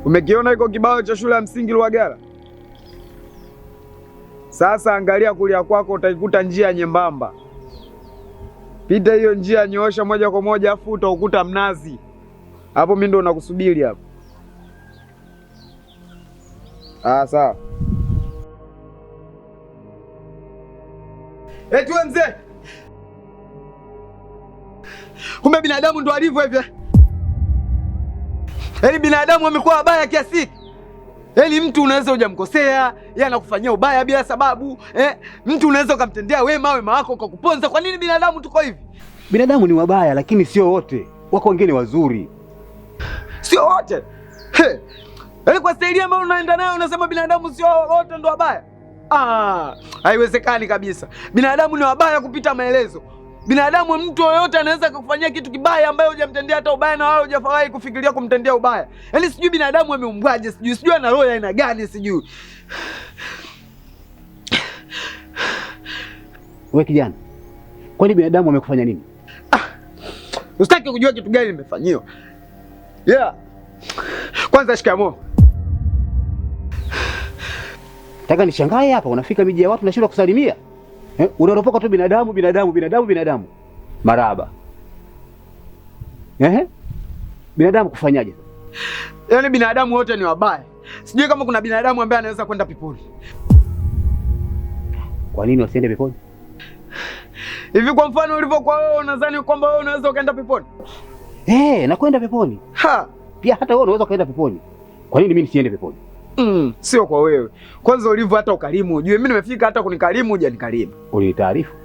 Umekiona iko kibao cha shule ya msingi Luagala? Sasa angalia kulia kwako, utaikuta njia nyembamba. Pita hiyo njia, nyoosha moja kwa moja, afu utakuta mnazi. Hapo mimi ndo nakusubiri hapo. Sawa. Eti wewe mzee. Kumbe binadamu ndo alivyo hivi. Yaani binadamu amekuwa wabaya kiasi hiki. Yaani mtu unaweza hujamkosea, yeye anakufanyia ubaya bila sababu, Mtu unaweza ukamtendea wema wako ukakuponza. Kwa nini binadamu tuko hivi? Binadamu ni wabaya lakini sio wote. Wako wengine wazuri. Sio wote. Yaani kwa staili ambayo unaenda nayo unasema binadamu sio wote ndo wabaya? Haiwezekani kabisa. Binadamu ni wabaya kupita maelezo. Binadamu, mtu yoyote anaweza kukufanyia kitu kibaya ambaye hujamtendea hata ubaya na wala hujafawahi kufikiria kumtendea ubaya. Yaani sijui binadamu ameumbwaje, sijui ana roho ya aina gani sijui. Wewe kijana, kwani binadamu amekufanya nini? Usitaki kujua kitu gani nimefanyiwa. Kwanza shikamoo. Nataka nishangae hapa, unafika miji ya watu unashindwa kusalimia. Unaropoka tu binadamu. Maraba. Binadamu kufanyaje? Yaani binadamu wote ni wabaya. Sijui kama kuna binadamu ambaye anaweza kwenda peponi. Kwa nini wasiende peponi? Hivi kwa mfano ulivyokuwa wewe, unadhani kwamba wewe unaweza ukaenda peponi? Nakwenda peponi. Pia hata wewe unaweza kaenda peponi. Kwa nini mimi nisiende peponi? Sio kwa wewe. Kwanza ulivyo hata ukarimu, ujue mimi nimefika hata kunikarimu hujanikarimu. Ulitaarifu?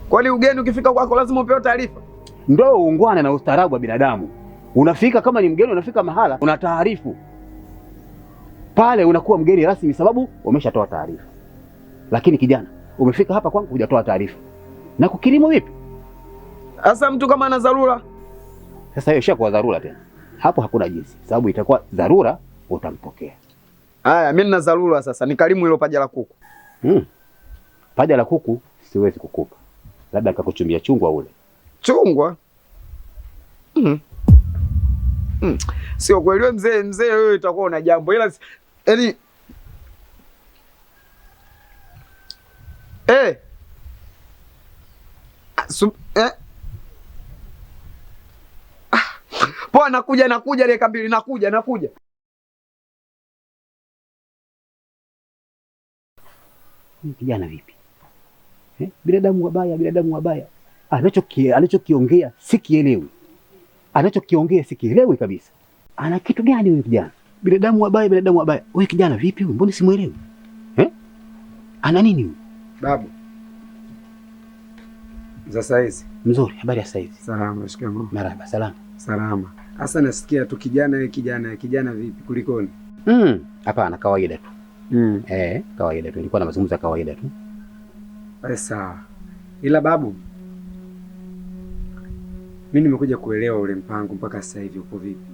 Kwani ugeni ukifika kwako lazima upewe taarifa? Ndio uungwana na ustaarabu wa binadamu. Unafika kama ni mgeni, unafika mahala unataarifu. Pale unakuwa mgeni rasmi sababu umeshatoa taarifa. Lakini kijana, umefika hapa kwangu hujatoa taarifa. Na kukirimu vipi? Sasa mtu kama ana dharura. Sasa hiyo ishakuwa dharura tena. Hapo hakuna jinsi. Sababu itakuwa dharura utampokea. Mimi nina dharura sasa, nikarimu hilo paja la kuku. Paja la kuku siwezi kukupa. Labda nikakuchumbia chungwa ule. Chungwa? Sio kweli wewe mzee wewe utakuwa una jambo. Ila yaani poa, nakuja dakika mbili, nakuja. Kijana vipi? Binadamu wabaya. Anachokiongea sikielewi kabisa. Ana kitu gani huyu kijana? Binadamu wabaya. Wewe kijana vipi huyu? Mbona simuelewi? Ana nini huyu? Babu. Za saizi. Mzuri, habari ya saizi? Salama, shikamoo. Marhaba, salama. Salama. Sasa nasikia tu kijana vipi, kulikoni? Hapana, kawaida tu. Kawaida tu. Nilikuwa na mazungumzo ya kawaida tu. Sawa. Ila babu, mimi nimekuja kuelewa ule mpango mpaka sasa hivi uko vipi?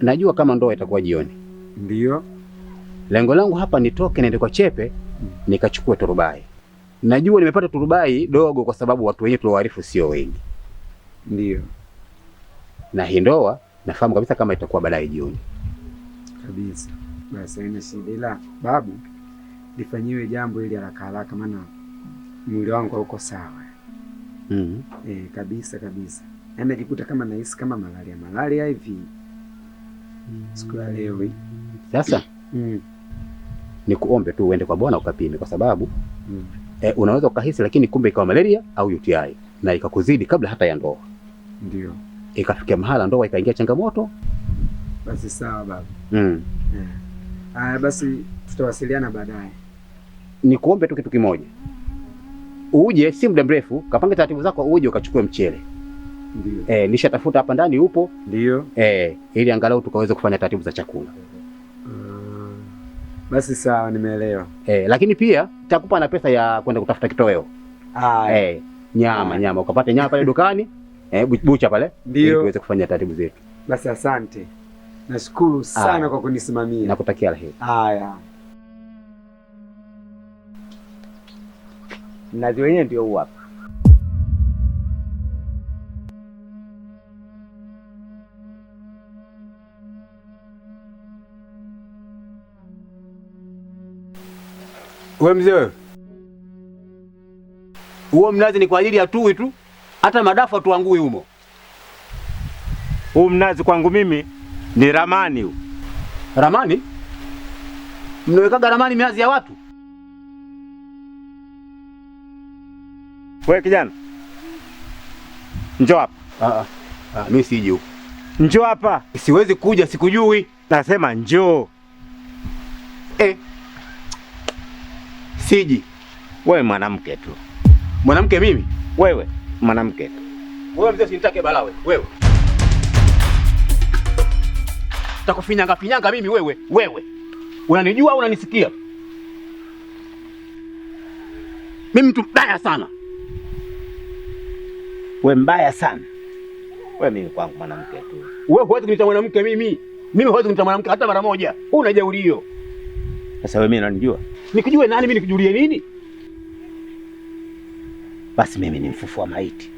Najua kama ndoa itakuwa jioni. Ndio. Lengo langu hapa nitoke niende kwa Chepe nikachukue turubai. Najua nimepata turubai dogo kwa sababu watu wenyewe tulioarifu sio wengi. Ndio. Na hii ndoa nafahamu kabisa kama itakuwa baadaye jioni. Kabisa. Basi haina shida, ila babu, lifanyiwe jambo ili haraka maana mwili wangu hauko sawa. Kabisa. Yaani najikuta kama nahisi kama malaria hivi. Siku ya leo hii. Sasa nikuombe tu uende kwa bwana ukapime kwa sababu unaweza ukahisi lakini kumbe ikawa malaria au UTI na ikakuzidi kabla hata ya ndoa. Ndio. Ikafikia mahala ndoa ikaingia changamoto. Basi sawa babu. Basi tutawasiliana baadaye. Nikuombe tu kitu kimoja. Uje si muda mrefu, kapange taratibu zako uje ukachukue mchele. Ndio. Nishatafuta hapa ndani upo. Ndio. Ili angalau tukaweze kufanya taratibu za chakula. Basi sawa, nimeelewa. Lakini pia nitakupa na pesa ya kwenda kutafuta kitoweo. Nyama ukapate nyama pale dukani, bucha pale. Ndio. Ili tuweze kufanya taratibu zetu. Basi asante. Nashukuru sana kwa kunisimamia. Nakutakia laheri. Haya. Mnazi wenyewe ndio huu hapa. Wewe mzee wewe. Huo mnazi ni kwa ajili ya tui tu. Hata madafu tuangui humo. Huu mnazi kwangu mimi ni ramani huu. Ramani? Mnawekaga ramani miazi ya watu? Wewe kijana. Njoo hapa. Mimi siji huko. Njoo hapa. Siwezi kuja, sikujui. Nasema njoo. Siji. Wewe mwanamke tu. Mwanamke mimi? Wewe mwanamke tu. Wewe mzee usinitake balaa wewe. Utakufinyanga mimi wewe. Unanijua au unanisikia? Mimi mtu mbaya sana. Wewe mbaya sana. Wewe mimi kwangu mwanamke tu. Wewe huwezi kunita mwanamke mimi. Mimi huwezi kunita mwanamke hata mara moja. Una jeuri hiyo. Sasa wewe mimi unanijua? Nikujue nani mimi nikujulie nini? Basi mimi ni mfufu wa maiti.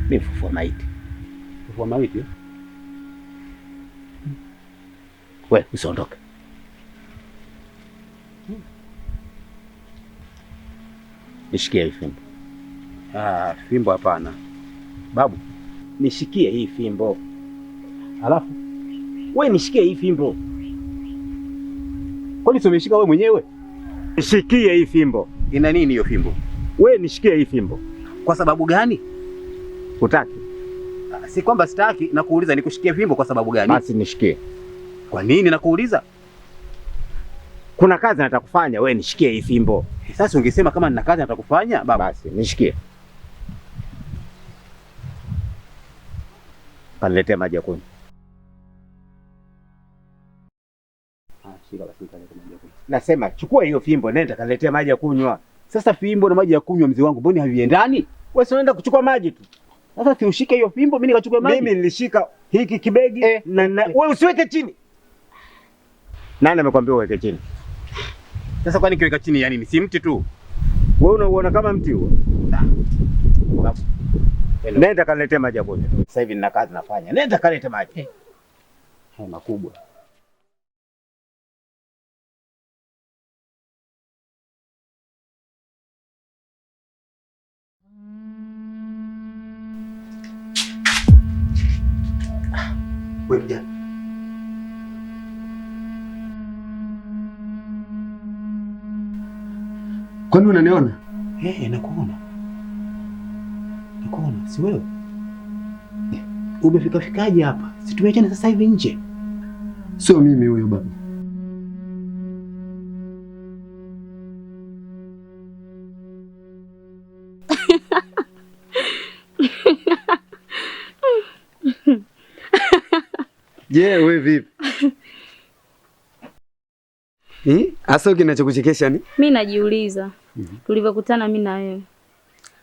Mimi mfufu wa maiti. Mfufu wa maiti? Wewe usiondoke. Nishikie hii fimbo. Fimbo hapana. Babu, nishikie hii fimbo. Alafu wewe nishikie hii fimbo. Kwani umeshika wewe mwenyewe? Nishikie hii fimbo. Ina nini hiyo fimbo? Wewe nishikie hii fimbo. Kwa sababu gani? Hutaki? Si kwamba sitaki, nakuuliza nikushikie fimbo kwa sababu gani? Basi nishikie. Kwa nini nakuuliza? Kuna kazi nataka kufanya, wewe nishikie hii fimbo. Sasa ungesema kama nina kazi nataka kufanya, baba. Basi nishikie. Kaniletee maji ya kunywa. Shika basi nikalete maji ya kunywa. Nasema chukua hiyo fimbo, nenda kaniletee maji ya kunywa. Sasa fimbo na maji ya kunywa mzee wangu, mbona haviendani? Wewe unaenda kuchukua maji tu. Sasa si ushike hiyo fimbo mimi nikachukue maji. Mimi nilishika hiki kibegi na wewe usiweke chini. Nani amekwambia uweke chini? Sasa kwani kiweka chini yani ni si mti tu? Wewe unauona kama mti huo? Babu. Nenda kaniletee maji ya kunywa. Sasa hivi nina kazi nafanya. Nenda kalete maji. Makubwa. Wewe kijana. Kwani unaniona? Nakuona. Nakuona, si wewe? Umefikaje hapa? Si tumeachana sasa hivi nje. Sio mimi huyo baba. Je, wewe vipi? Asa kinachokuchekesha ni? Mimi najiuliza. Tulivyokutana mimi na wewe.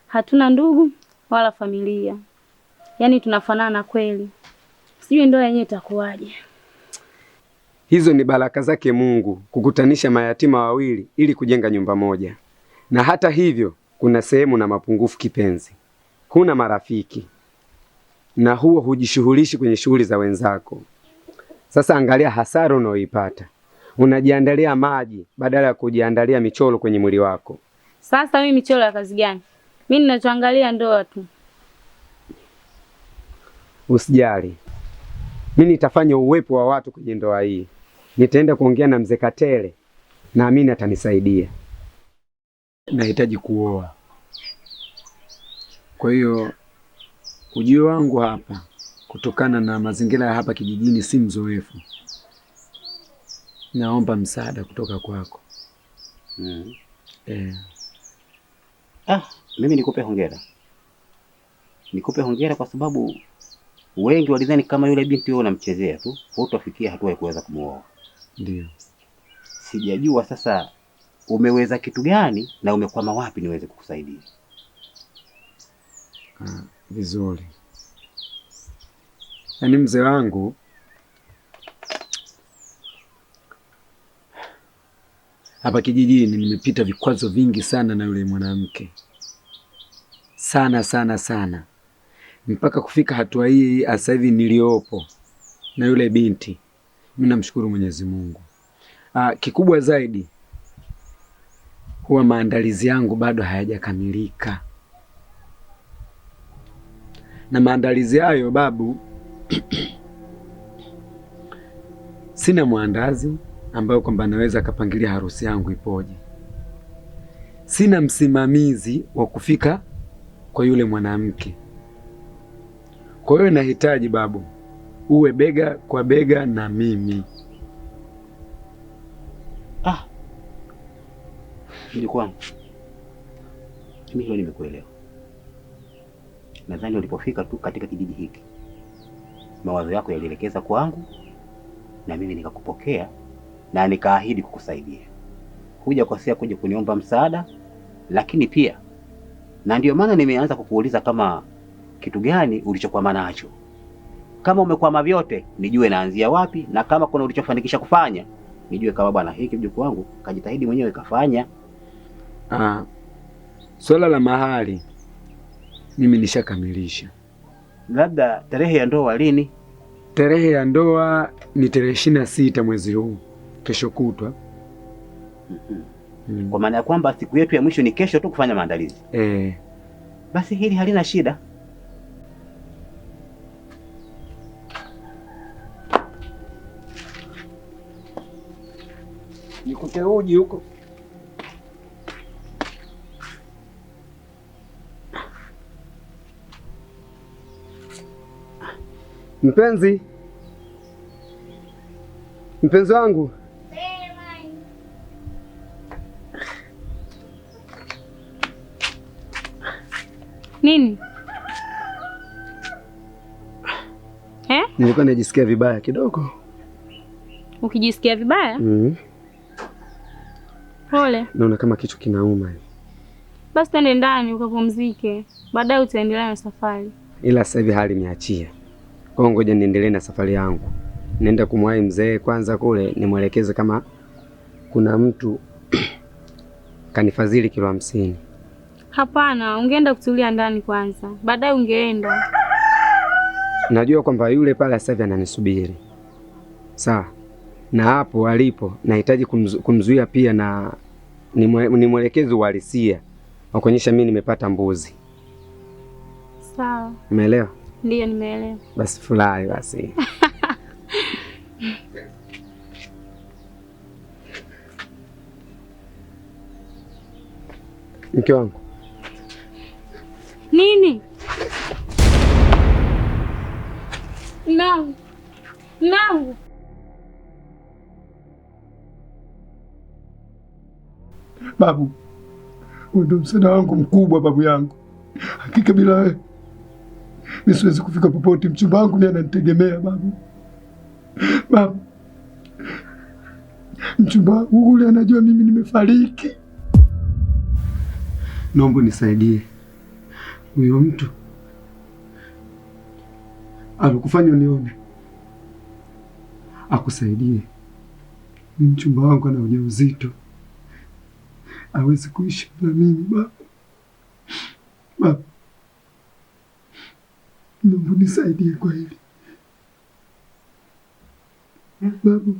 Hatuna ndugu wala familia. Yaani tunafanana kweli. Sijui ndoa yenyewe itakuwaje. Hizo ni baraka zake Mungu kukutanisha mayatima wawili ili kujenga nyumba moja. Na hata hivyo kuna sehemu na mapungufu kipenzi. Huna marafiki. Na huo hujishughulishi kwenye shughuli za wenzako. Sasa angalia hasara unaoipata. Unajiandalia maji badala ya kujiandalia michoro kwenye mwili wako. Sasa mimi michoro ya kazi gani? Mimi ninachoangalia ndoa tu. Usijali. Mimi nitafanya uwepo wa watu kwenye ndoa hii. Nitaenda kuongea na mzee Katele. Naamini atanisaidia. Nahitaji kuoa. Kwa hiyo ujio wangu hapa kutokana na mazingira ya hapa kijijini si mzoefu. Naomba msaada kutoka kwako. Mimi nikupe hongera. Nikupe hongera kwa sababu wengi walidhani kama yule binti wewe unamchezea tu, hutafikia hatua ya kuweza kumuoa. Ndio. Sijajua sasa umeweza kitu gani na umekwama wapi niweze kukusaidia. Vizuri. Yaani mzee wangu hapa kijijini nimepita vikwazo vingi sana na yule mwanamke. Sana. Mpaka kufika hatua hii sasa hivi niliopo na yule binti. Mimi namshukuru Mwenyezi Mungu. Kikubwa zaidi huwa maandalizi yangu bado hayajakamilika, na maandalizi hayo babu, sina mwandazi ambayo kwamba anaweza akapangilia harusi yangu ipoje. Sina msimamizi wa kufika kwa yule mwanamke. Kwa hiyo nahitaji babu, uwe bega kwa bega na mimi. Mjukuu wangu, mimi hilo nimekuelewa. Nadhani ulipofika tu katika kijiji hiki, mawazo yako yalielekeza kwangu na mimi nikakupokea na nikaahidi kukusaidia. Hujakosea kuja kuniomba msaada, lakini pia na ndio maana nimeanza kukuuliza kama kitu gani ulichokwama nacho. Kama umekwama vyote, nijue naanzia wapi, na kama kuna ulichofanikisha kufanya, nijue kama bwana hiki mjukuu wangu kajitahidi mwenyewe kafanya. Swala la mahali mimi nishakamilisha. Labda tarehe ya ndoa lini? Tarehe ya ndoa ni tarehe 26 mwezi huu, kesho kutwa. Kwa maana ya kwamba siku yetu ya mwisho ni kesho tu kufanya maandalizi. Basi hili halina shida. Nikute uji huko. Mpenzi wangu. Nini? Nilikuwa najisikia vibaya kidogo. Ukijisikia vibaya? Pole. Naona kama kichwa kinauma. Basi twende ndani ukapumzike. Baadaye utaendelea na safari. Ila sasa hivi hali niachia. Kwa ngoja niendelee na safari yangu. Nenda kumwahi mzee kwanza kule, nimwelekeze kama kuna mtu kanifadhili kilo 50. Hapana, ungeenda kutulia ndani kwanza. Baadaye ungeenda. Najua kwamba yule pale sasa hivi ananisubiri. Sawa. Na hapo alipo nahitaji kumzuia pia, na nimwelekeze uhalisia wa kuonyesha mimi nimepata mbuzi. Sawa. Umeelewa? Ndiyo, nimeelewa. Basi furahi basi. Mke wangu. Nini? Nangu. Babu, wewe ndio msaada wangu mkubwa babu yangu. Hakika bila wewe mimi siwezi kufika popote. Mchumba wangu ndiye ananitegemea babu. Babu, mchumba wangu yule anajua mimi nimefariki. Naomba nisaidie. Huyo mtu alikufanya unione, akusaidie. Mchumba wangu ana ujauzito, hawezi kuishi na mimi babu. Babu, naomba nisaidie kwa hili babu.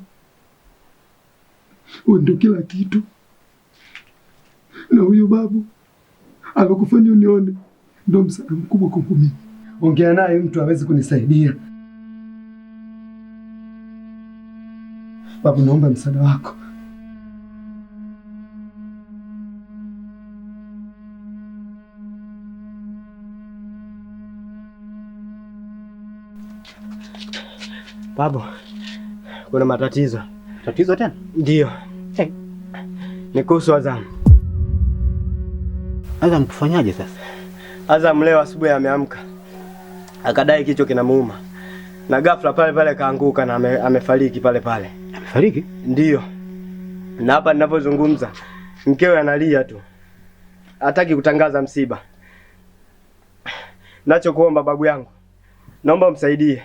Wewe ndio kila kitu, na huyo babu alikufanya unione ndio msaada mkubwa kwangu mimi. Ongea naye, mtu hawezi kunisaidia babu. Naomba msaada wako. Babu, kuna matatizo. Tatizo tena? Ndio. Ni kuhusu Azam. Azam kufanyaje sasa? Azam leo asubuhi ameamka akadai kichwa kinamuuma, na ghafla pale pale kaanguka na amefariki pale pale. Amefariki? Ndio. Na hapa ninapozungumza mkewe analia tu, hataki kutangaza msiba. Nachokuomba babu yangu, naomba umsaidie,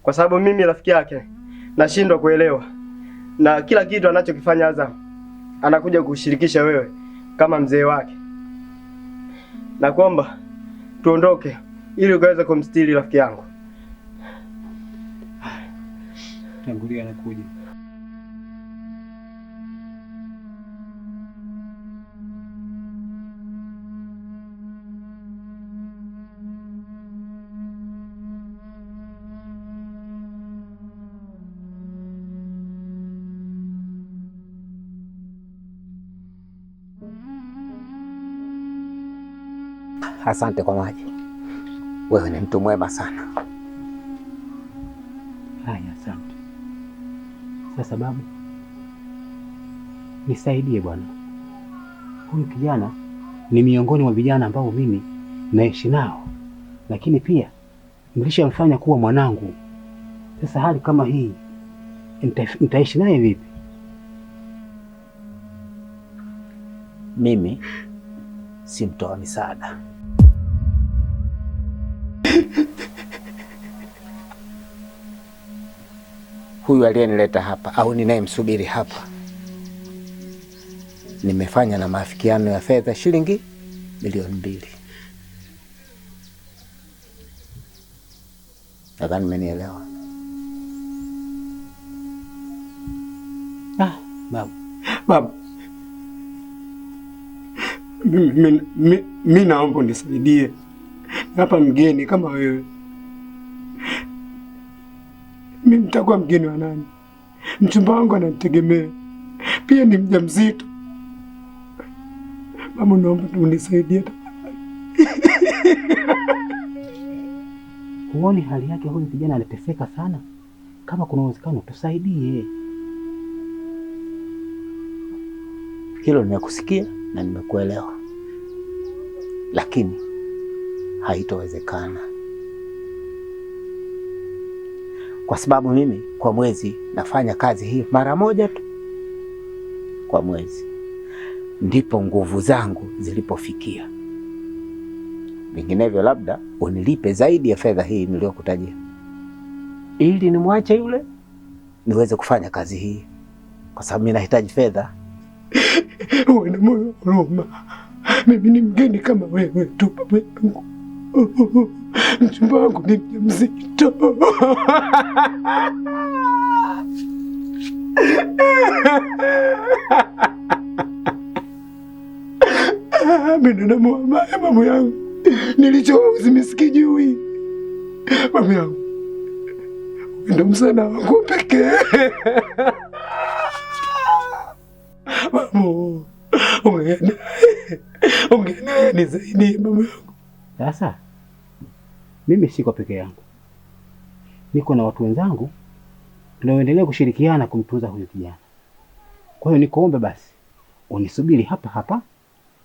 kwa sababu mimi rafiki yake nashindwa kuelewa, na kila kitu anachokifanya Azam anakuja kushirikisha wewe kama mzee wake. Nakuomba tuondoke ili ukaweze kumstiri rafiki yangu. Tangulia nakuja. Asante kwa maji. Wewe ni mtu mwema sana. Haya, asante. Sasa babu, nisaidie bwana. Huyu kijana ni miongoni mwa vijana ambao mimi naishi nao, lakini pia nilishamfanya kuwa mwanangu. Sasa hali kama hii nitaishi naye vipi? Mimi si mtoa misaada. Huyu aliyenileta hapa au ninayemsubiri hapa, nimefanya na maafikiano ya fedha shilingi milioni 2. Nadhani umenielewa. Babu, mimi naomba unisaidie. Hapa mgeni kama wewe. Mimi nitakuwa mgeni wa nani? Mchumba wangu ananitegemea. Pia ni mjamzito. Babu, naomba unisaidie. Huoni hali yake huyu kijana anateseka sana? Kama kuna uwezekano tusaidie. Hilo nimekusikia na nimekuelewa, lakini haitowezekana kwa sababu mimi kwa mwezi nafanya kazi hii mara moja tu kwa mwezi, ndipo nguvu zangu zilipofikia. Vinginevyo labda unilipe zaidi ya fedha hii niliyokutajia, ili nimwache yule niweze kufanya kazi hii, kwa sababu mimi nahitaji fedha. Uwe na moyo huruma. Mimi ni mgeni kama wewe tu baba yangu. Mchumba wangu ni mjamzito. Binadamu wa maya, mama yangu. Nilichowauzi misikijui. Mama yangu, ndio msaada wangu pekee. Mamo, ongea ni zaidi mama yangu. Sasa mimi siko peke yangu, niko na watu wenzangu tunaoendelea kushirikiana kumtunza huyu kijana. Kwa hiyo nikuombe basi unisubiri hapa hapa,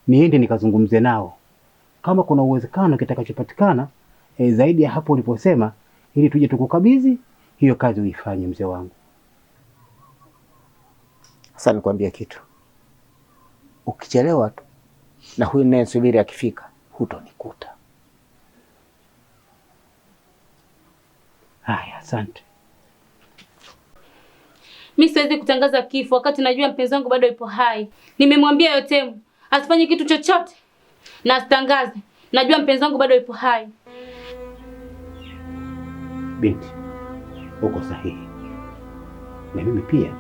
niende nikazungumze nao kama kuna uwezekano kitakachopatikana zaidi ya hapo uliposema, ili tuje tukukabidhi hiyo kazi uifanye, mzee wangu. Sasa nikwambia kitu, ukichelewa tu na huyu ninayesubiri akifika, hutonikuta. Haya, asante. Mimi siwezi kutangaza kifo wakati najua mpenzi wangu bado yupo hai. Nimemwambia Yotemu asifanye kitu chochote na asitangaze. Najua mpenzi wangu bado yupo hai. Binti, uko sahihi. Na mimi pia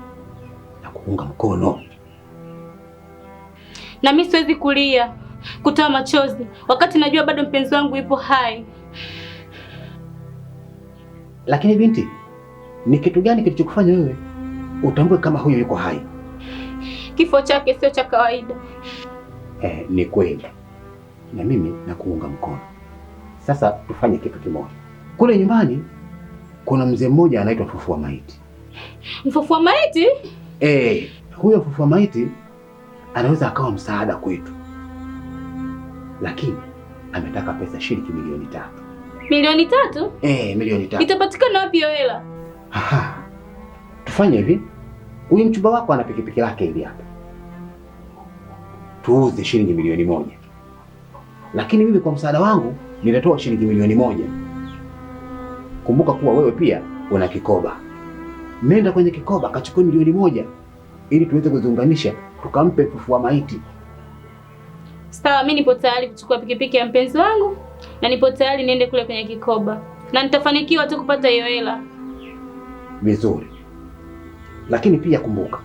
nakuunga mkono. Na mimi siwezi kulia, kutoa machozi wakati najua bado mpenzi wangu yupo hai. Lakini binti, ni kitu gani kilichokufanya wewe utambue kama huyo yuko hai? Kifo chake sio cha kawaida. Ni kweli. Na mimi nakuunga mkono. Sasa tufanye kitu kimoja. Kule nyumbani kuna mzee mmoja anaitwa Mfufua Maiti. Mfufua Maiti? Huyo Mfufua Maiti anaweza akawa msaada kwetu. Lakini ametaka pesa shilingi milioni 3. Milioni 3? Milioni 3. Itapatikana wapi hiyo hela? Tufanye hivi. Huyu mchumba wako ana pikipiki lake hili hapa. Tuuze shilingi milioni 1. Lakini mimi kwa msaada wangu nitatoa shilingi milioni 1. Kumbuka kuwa wewe pia una kikoba. Nenda kwenye kikoba kachukue milioni 1 ili tuweze kuziunganisha tukampe Mfufua Maiti. Sawa, mimi nipo tayari kuchukua pikipiki ya mpenzi wangu na nipo tayari niende kule kwenye kikoba. Na nitafanikiwa tu kupata hiyo hela. Vizuri. Lakini pia kumbuka,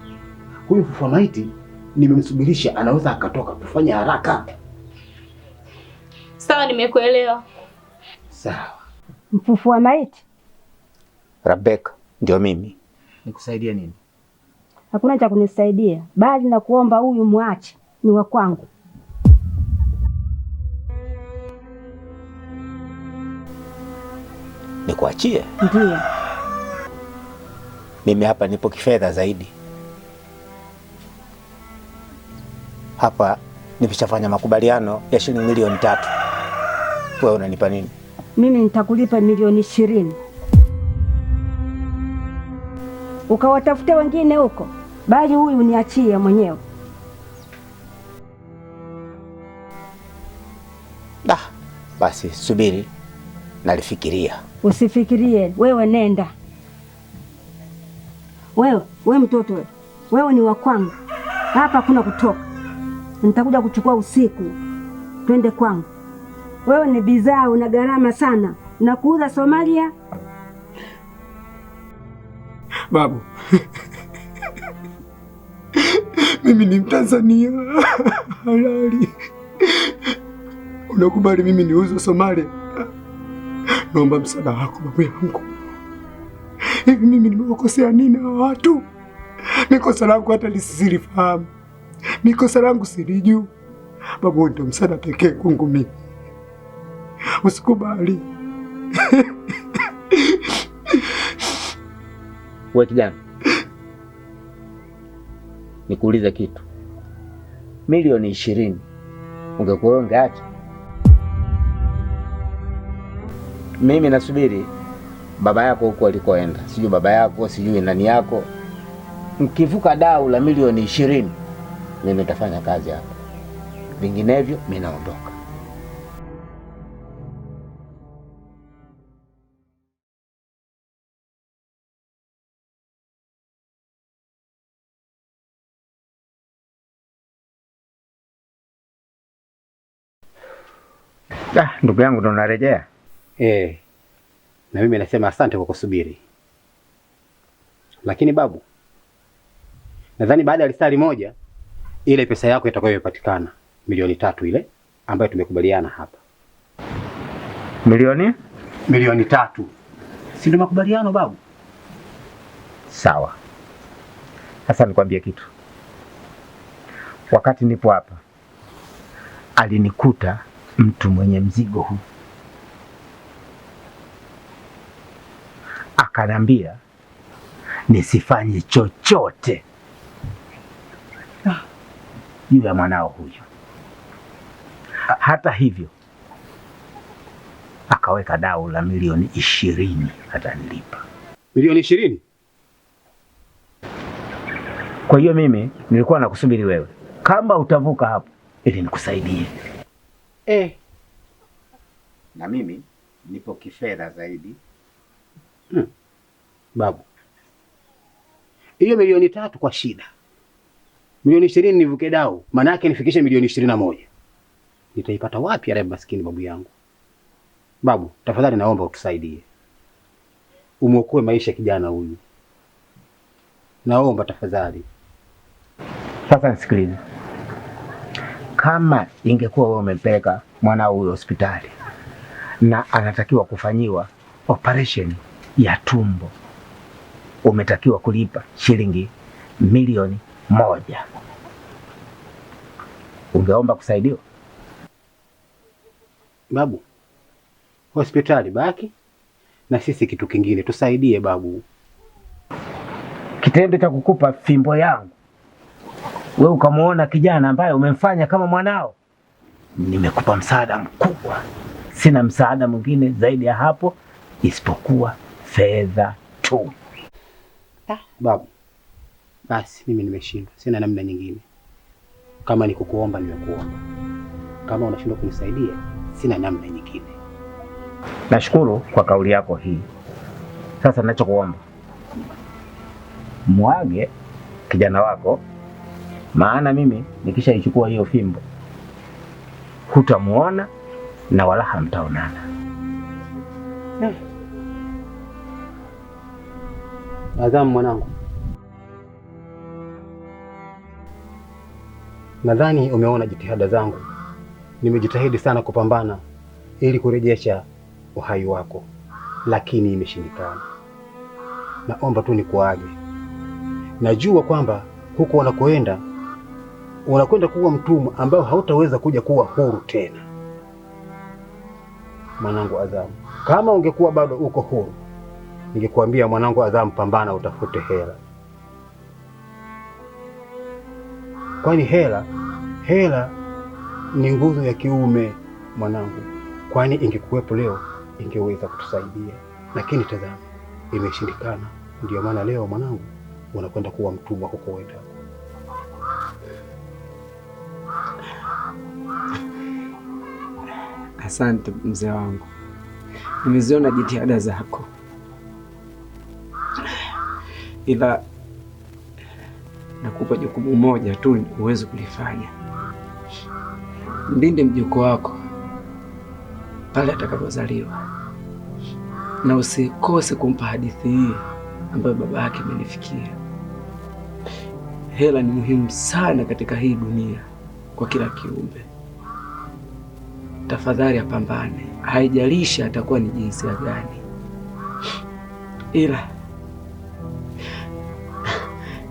huyu Mfufua Maiti nimemsubirisha, anaweza akatoka, tufanye haraka. Sawa, nimekuelewa. Sawa. Mfufua Maiti? Rebecca, ndio mimi. Nikusaidia nini? Hakuna cha kunisaidia, bali na kuomba huyu mwache, ni wa kwangu. Nikuachie? Ndiyo. Mimi hapa nipo kifedha zaidi. Hapa nimeshafanya makubaliano ya shilingi milioni 3. Wewe unanipa nini? Mimi nitakulipa milioni 20. Ukawatafuta wengine huko, bali huyu uniachie mwenyewe. Basi subiri, nalifikiria. Usifikirie, wewe nenda. Wewe mtoto wewe ni wa kwangu. Hapa hakuna kutoka. Nitakuja kuchukua usiku. Twende kwangu. Wewe ni bidhaa, una gharama sana. Nakuuza Somalia. Babu, mimi ni Mtanzania halali. Unakubali mimi niuzwe Somalia? Naomba msaada wako babu yangu. Hivi mimi nimewakosea nini hawa watu? Mikosa langu hata lisilifahamu. Mikosa langu silijua. Babu, ndio msaada pekee kwangu mimi. Usikubali. Wewe kijana, nikuulize kitu. Milioni 20 ungekuwa ungeacha? Mimi nasubiri baba yako huko alikoenda. Sijui baba yako, sijui nani yako. Mkivuka dau la milioni 20, mimi nitafanya kazi hapa. Vinginevyo mimi naondoka. Ndugu yangu, ndo narejea. Na mimi nasema asante kwa kusubiri. Lakini babu, nadhani baada ya lisali moja ile pesa yako itakayopatikana, milioni 3 ile ambayo tumekubaliana hapa. Milioni 3. Si ndio makubaliano babu? Sawa. Sasa nikwambie kitu. Wakati nipo hapa, alinikuta mtu mwenye mzigo huu. Akanambia nisifanye chochote juu ya mwanao huyu. Hata hivyo akaweka dau la milioni 20 atanilipa. Milioni 20? Kwa hiyo mimi nilikuwa nakusubiri wewe, kama utavuka hapo ili nikusaidie. Na mimi nipo kifedha zaidi. Babu, hiyo milioni 3 kwa shida. Milioni 20 nivuke dau, maana yake nifikishe milioni 21. Nitaipata wapi ya maskini babu yangu? Babu, tafadhali naomba utusaidie. Umuokoe maisha kijana huyu. Naomba tafadhali. Sasa nisikilize. Kama ingekuwa wewe umempeleka mwanao huyo hospitali na anatakiwa kufanyiwa operation ya tumbo, umetakiwa kulipa shilingi milioni 1. Ungeomba kusaidiwa? Babu, hospitali baki na sisi kitu kingine tusaidie babu. Kitendo cha kukupa fimbo yangu wewe ukamuona kijana ambaye umemfanya kama mwanao, nimekupa msaada mkubwa. Sina msaada mwingine zaidi ya hapo isipokuwa fedha tu. Babu, basi mimi nimeshindwa, sina namna nyingine. Kama ni kukuomba nimekuomba. Kama unashindwa kunisaidia, sina namna nyingine. Nashukuru kwa kauli yako hii. Sasa ninachokuomba, mwage kijana wako, maana mimi nikishaichukua hiyo fimbo hutamuona na wala hamtaonana. Adhamu mwanangu, nadhani umeona jitihada zangu. Nimejitahidi sana kupambana ili kurejesha uhai wako, lakini imeshindikana. Naomba tu nikuage. Najua kwamba huko unakoenda unakwenda kuwa mtumwa ambao hautaweza kuja kuwa huru tena. Mwanangu Adhamu, Kama ungekuwa bado uko huru, ningekuambia mwanangu Adhamu, pambana utafute hela. Kwani hela ni nguzo ya kiume mwanangu. Kwani ingekuwepo leo ingeweza kutusaidia, lakini tazama, imeshindikana. Ndio maana leo mwanangu unakwenda kuwa mtumwa huko wetu. Asante mzee wangu, nimeziona jitihada zako, ila nakupa jukumu moja tu uweze kulifanya. Mlinde mjukuu wako pale atakapozaliwa, na usikose kumpa hadithi hii ambayo baba yake amenifikia. Hela ni muhimu sana katika hii dunia kwa kila kiumbe. Tafadhali apambane, haijalishi atakuwa ni jinsia gani. Ila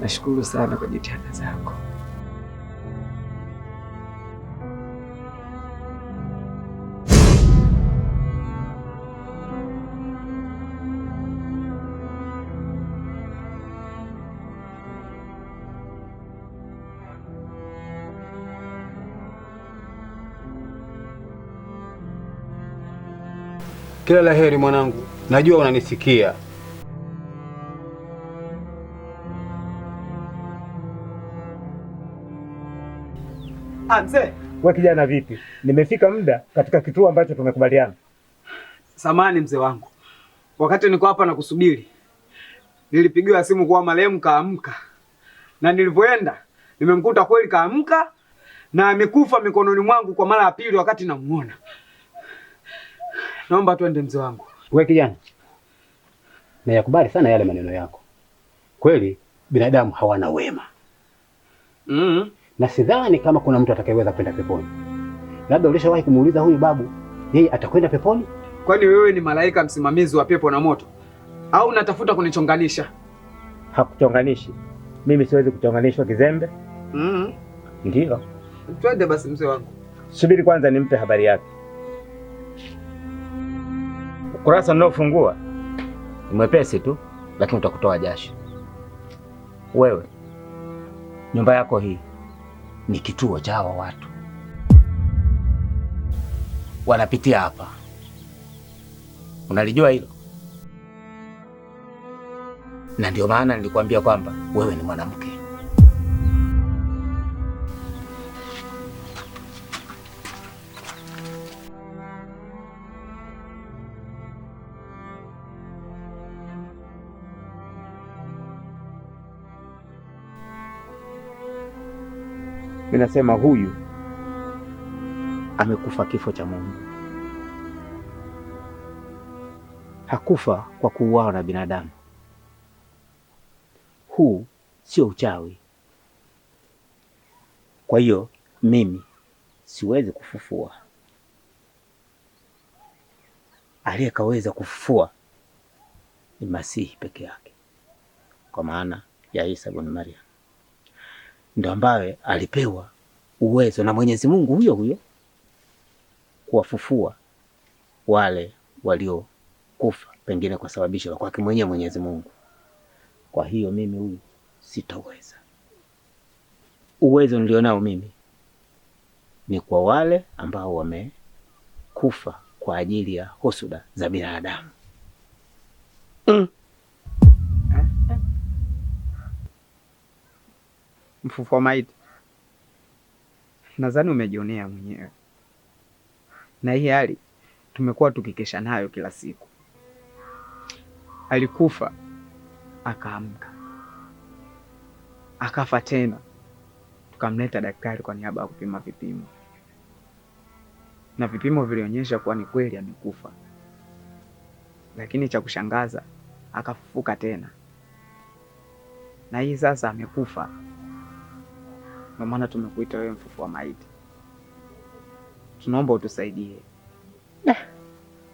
nashukuru sana kwa jitihada zako. Kila la heri mwanangu, najua unanisikia. Mzee. Wewe kijana vipi? Nimefika muda katika kituo ambacho tumekubaliana. Samahani mzee wangu, wakati niko hapa na kusubiri nilipigiwa simu kwa marehemu kaamka, na nilivyoenda nimemkuta kweli kaamka na amekufa mikononi mwangu kwa mara ya pili wakati namuona. Naomba tuende mzee wangu. Wewe kijana, nayakubali sana yale maneno yako. Kweli binadamu hawana wema. Na sidhani kama kuna mtu atakayeweza kwenda peponi. Labda ulishawahi kumuuliza huyu babu, yeye atakwenda peponi? Kwani wewe ni malaika msimamizi wa pepo na moto, au unatafuta kunichonganisha? Hakuchonganishi. Mimi siwezi kuchonganishwa kizembe. Ndio. Twende basi mzee wangu. Subiri kwanza nimpe habari yake. Ukurasa unaofungua ni mwepesi tu, lakini utakutoa jasho. Wewe, nyumba yako hii ni kituo cha hawa watu. Wanapitia hapa. Unalijua hilo? Na ndio maana nilikwambia kwamba wewe ni mwanamke. Mimi nasema huyu amekufa kifo cha Mungu. Hakufa kwa kuuawa na binadamu. Huu sio uchawi. Kwa hiyo mimi siwezi kufufua. Aliyekaweza kufufua ni Masihi peke yake, kwa maana ya Isa ibn Maryam. Ndio ambaye alipewa uwezo na Mwenyezi Mungu huyo huyo kuwafufua wale waliokufa pengine kwa sababisho la kwake mwenyewe Mwenyezi Mungu. Kwa hiyo mimi huyu sitaweza. Uwezo nilionao mimi ni kwa wale ambao wamekufa kwa ajili ya husuda za binadamu. Mfufua maiti, nadhani umejionea mwenyewe, na hii hali tumekuwa tukikesha nayo kila siku. Alikufa akaamka, akafa tena, tukamleta daktari kwa niaba ya kupima vipimo, na vipimo vilionyesha kuwa ni kweli amekufa. Lakini cha kushangaza akafufuka tena, na hii sasa amekufa. Ndio maana tumekuita wewe mfufua maiti. Tunaomba utusaidie.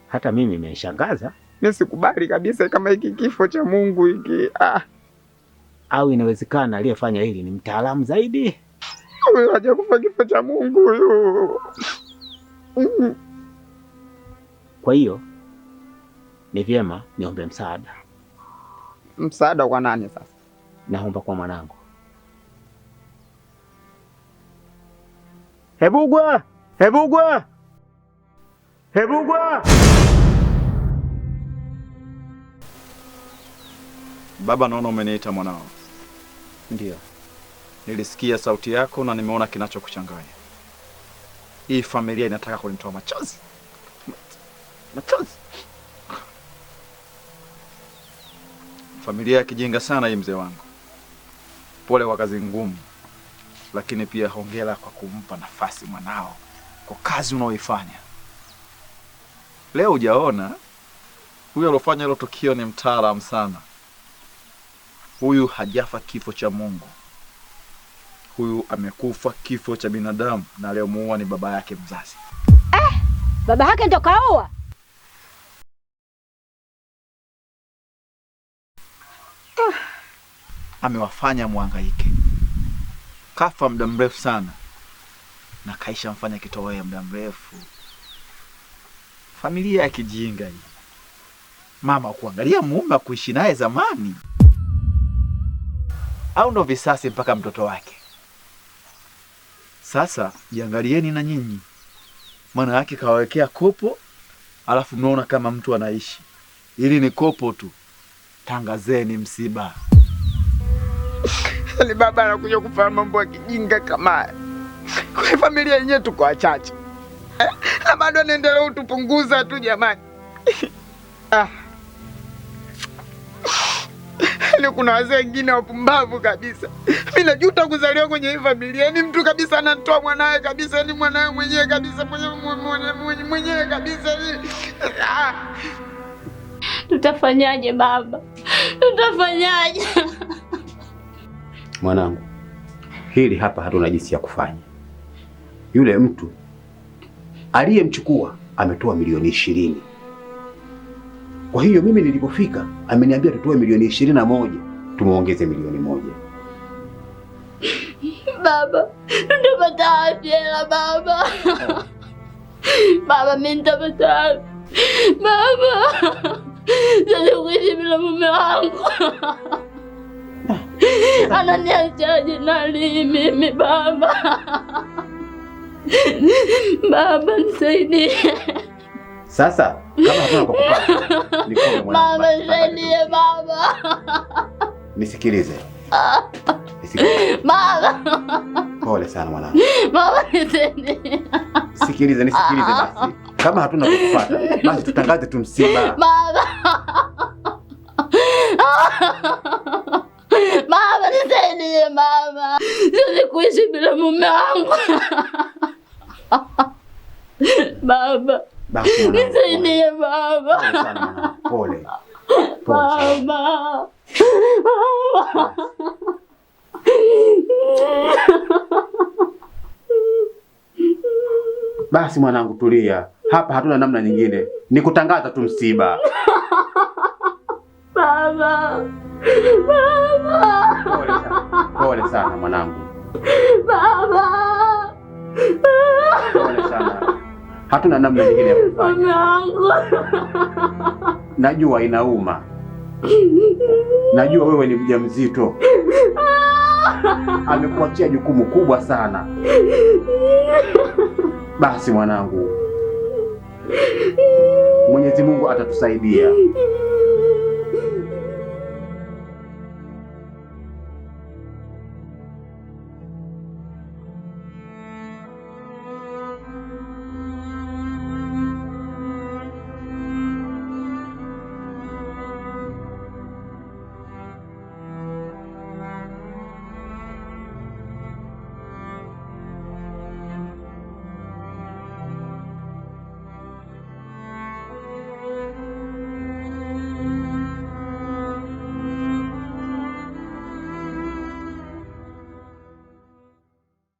Hata mimi nimeshangaza. Mimi sikubali kabisa kama hiki kifo cha Mungu hiki. Au inawezekana aliyefanya hili ni mtaalamu zaidi. Huyu hajakufa kifo cha Mungu huyu. Kwa hiyo ni vyema niombe msaada. Msaada kwa nani sasa? Naomba kwa mwanangu. Hebugwa! Hebugwa! Hebugwa! Baba, naona umeniita mwanao. Ndio. Nilisikia sauti yako na nimeona kinachokuchanganya. Hii familia inataka kunitoa machozi. Machozi. Familia ya kijinga sana hii, mzee wangu. Pole kwa kazi ngumu, lakini pia hongera kwa kumpa nafasi mwanao kwa kazi unaoifanya. Leo hujaona huyu alofanya hilo tukio ni mtaalamu sana. Huyu hajafa kifo cha Mungu. Huyu amekufa kifo cha binadamu, na leo muua ni baba yake mzazi. Baba yake ndo kaoa? Amewafanya muhangaike. Kafa muda mrefu sana na kaisha mfanya kitoweo muda mrefu. Familia ya kijinga hii. Mama kuangalia mume kuishi naye zamani, au ndo visasi mpaka mtoto wake. Sasa jiangalieni na nyinyi, maana yake kawawekea kopo, alafu mnaona kama mtu anaishi. Ili ni kopo tu, tangazeni msiba. Yaani baba anakuja kufanya mambo ya kijinga kama haya. Kwa familia yenyewe tuko wachache. Na bado anaendelea utupunguza tu jamani. Yaani kuna wazee wengine wapumbavu kabisa. Mimi najuta kuzaliwa kwenye hii familia. Yaani mtu kabisa anatoa mwanae kabisa, yaani mwanae mwenyewe kabisa, mwenyewe kabisa. Tutafanyaje baba? Tutafanyaje? Mwanangu, hili hapa hatuna jinsi ya kufanya. Yule mtu aliyemchukua ametoa milioni 20. Kwa hiyo mimi nilipofika ameniambia tutoe milioni 21, tumuongeze milioni 1. Baba, tutapata wapi hela baba? Baba, mimi nitapata wapi? Baba, sasa kuishi bila mume wangu. Ananiachaje nani mimi baba? Baba nisaidie. Sasa kama hatuna kwa kupata, nikome mwanangu. Baba nisaidie baba. Nisikilize. Nisikilize. Baba. Pole sana mwanangu. Baba nisaidie. Nisikilize basi. Kama hatuna kwa kupata, basi tutangaze tu msiba. Baba. Baba nisaidie baba. Siwezi kuishi bila mume wangu. Baba. Nisaidie baba. Pole sana mwanangu. Pole. Baba. Basi mwanangu tulia. Hapa hatuna namna nyingine. Ni kutangaza tu msiba. Baba. Baba. Pole sana mwanangu. Baba. Pole sana. Hatuna namna nyingine ya kufanya. Najua inauma. Najua wewe ni mjamzito. Amekuachia jukumu kubwa sana. Basi mwanangu, Mwenyezi Mungu atatusaidia.